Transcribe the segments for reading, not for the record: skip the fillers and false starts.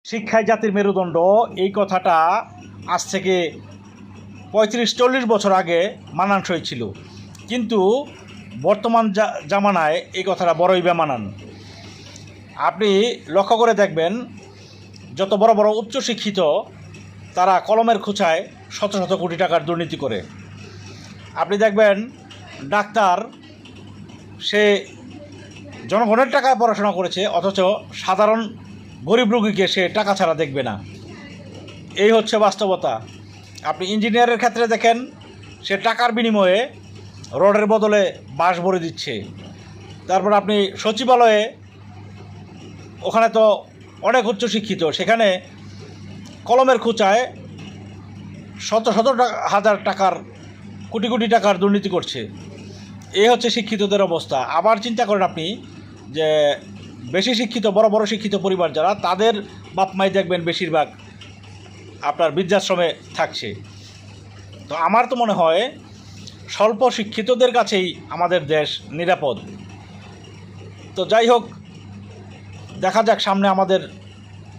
শিক্ষাই জাতির মেরুদণ্ড, এই কথাটা আজ থেকে 35-40 বছর আগে মানানসই ছিল, কিন্তু বর্তমান জামানায় এই কথাটা বড়ই বেমানান। আপনি লক্ষ্য করে দেখবেন, যত বড় বড় উচ্চশিক্ষিত তারা কলমের খোঁচায় শত শত কোটি টাকার দুর্নীতি করে। আপনি দেখবেন ডাক্তার, সে জনগণের টাকায় পড়াশোনা করেছে, অথচ সাধারণ গরিব রোগীকে সে টাকা ছাড়া দেখবে না। এই হচ্ছে বাস্তবতা। আপনি ইঞ্জিনিয়ারের ক্ষেত্রে দেখেন, সে টাকার বিনিময়ে রডের বদলে বাঁশ ভরে দিচ্ছে। তারপর আপনি সচিবালয়ে, ওখানে তো অনেক উচ্চশিক্ষিত, সেখানে কলমের খোঁচায় শত শত হাজার টাকার, কোটি কোটি টাকার দুর্নীতি করছে। এই হচ্ছে শিক্ষিতদের অবস্থা। আবার চিন্তা করেন আপনি যে বেশি শিক্ষিত, বড় বড় শিক্ষিত পরিবার যারা, তাদের বাপ মাই দেখবেন বেশিরভাগ আপনার বৃদ্ধাশ্রমে থাকছে। তো আমার তো মনে হয় স্বল্প শিক্ষিতদের কাছেই আমাদের দেশ নিরাপদ। তো যাই হোক, দেখা যাক সামনে আমাদের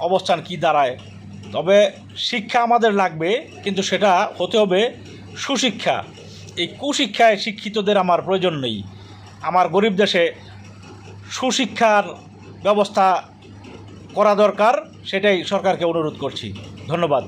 অবস্থান কি দাঁড়ায়। তবে শিক্ষা আমাদের লাগবে, কিন্তু সেটা হতে হবে সুশিক্ষা। এই কুশিক্ষায় শিক্ষিতদের আমার প্রয়োজন নেই। আমার গরিব দেশে সুশিক্ষার ব্যবস্থা করা দরকার, সেটাই সরকারকে অনুরোধ করছি। ধন্যবাদ।